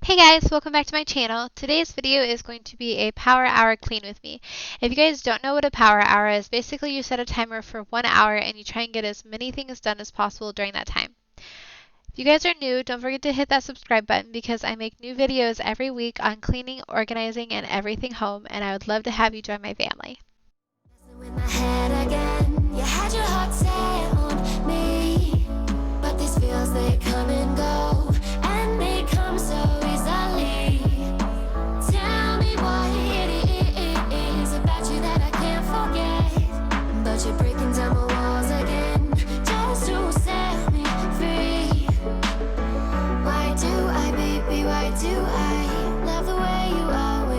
Hey guys, welcome back to my channel. Today's video is going to be a power hour clean with me. If you guys don't know what a power hour is, basically you set a timer for 1 hour and you try and get as many things done as possible during that time. If you guys are new, don't forget to hit that subscribe button because I make new videos every week on cleaning, organizing, and everything home, and I would love to have you join my family. In my head again, you had your heart set on me, but these feels, they come and go, and they come so easily. Tell me what it is about you that I can't forget, but you're breaking down my walls again, just to set me free. Why do I, baby, why do I love the way you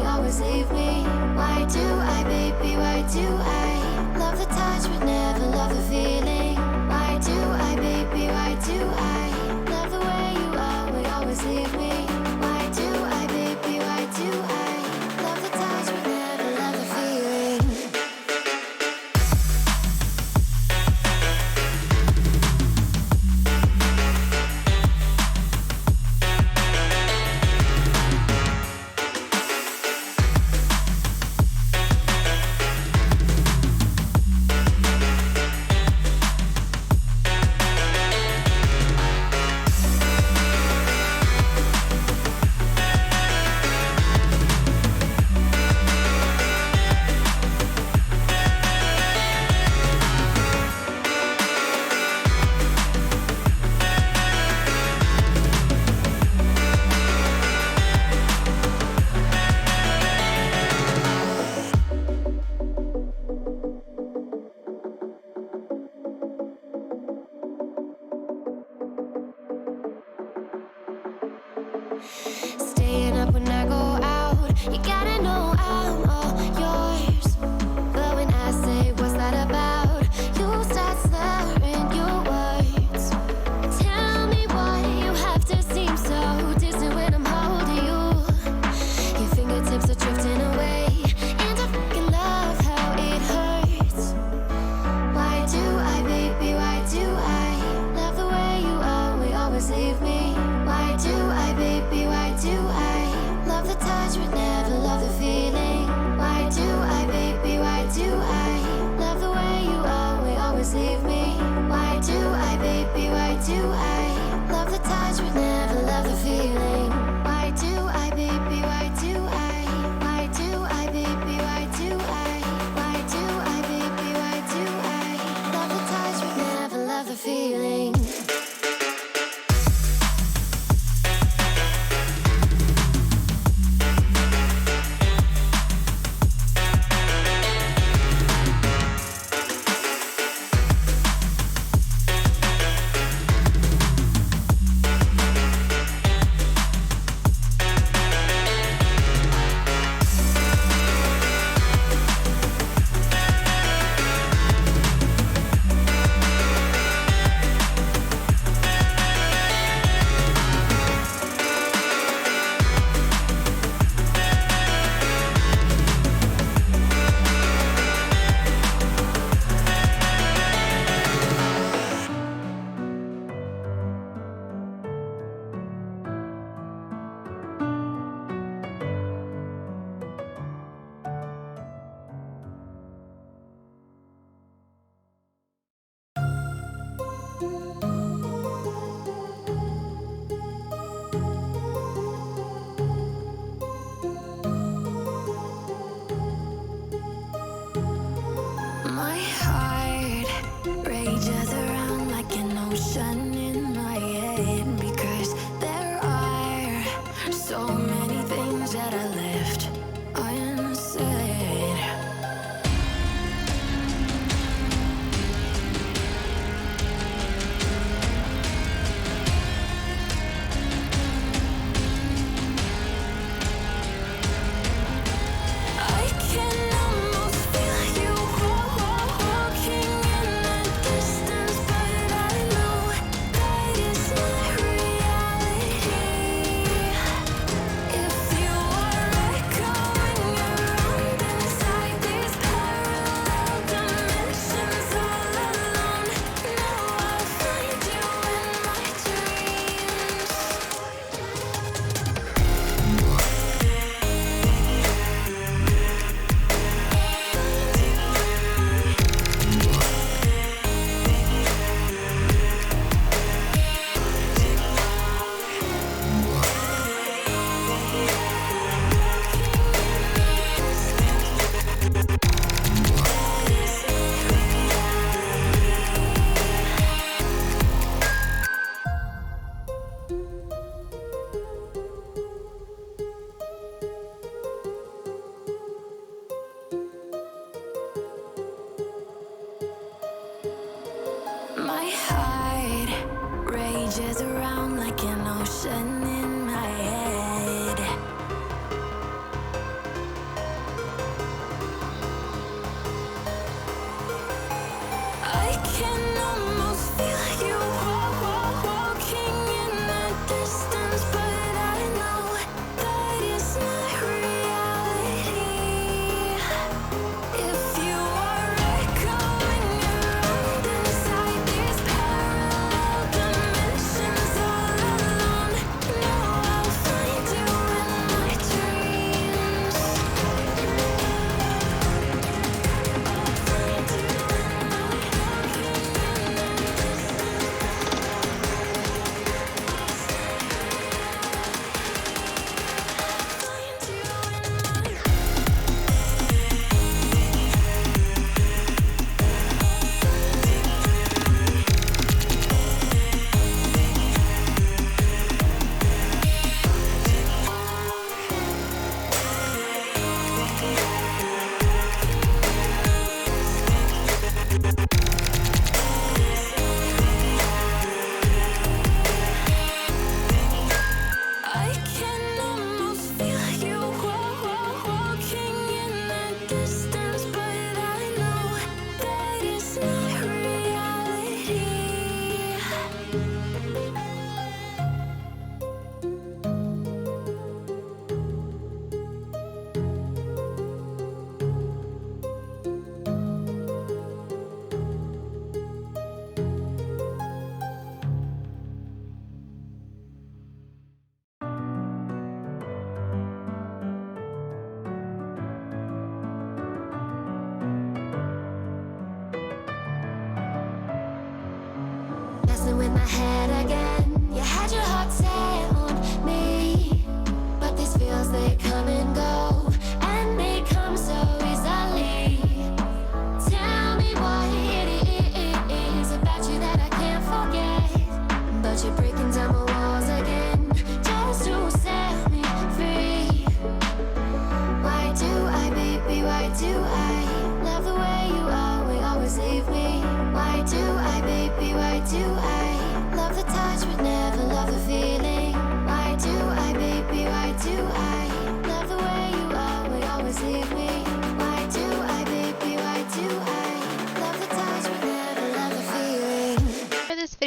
always leave me? Why do I, baby, why do I love the touch but never love the feeling? Why do I, baby, why do I love the way you always leave me? Why do I, baby, why do I love the touch but never love the feeling? Staying up when I go out, you gotta know I'm all yours. But when I say what's that about, you start slurring your words. Tell me why you have to seem so distant when I'm holding you. Your fingertips are drifting away, and I fucking love how it hurts. Why do I, baby, why do I love the way you always leave me? Why do I, baby, why do I love the touch but never love the feeling? Why do I, baby, why do I love the way you always leave me? Why do I, baby, why do I love the touch but never love the feeling? Why do I, baby, why do why do I, baby, why do why do I, baby, why do I love the touch but never love the feeling? My heart rages around like an ocean in my head, because there are so many things that I left unsaid. I can almost feel you walking in the distance, but I know that it's not reality. If you are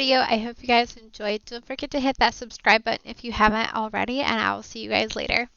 video. I hope you guys enjoyed. Don't forget to hit that subscribe button if you haven't already, and I will see you guys later.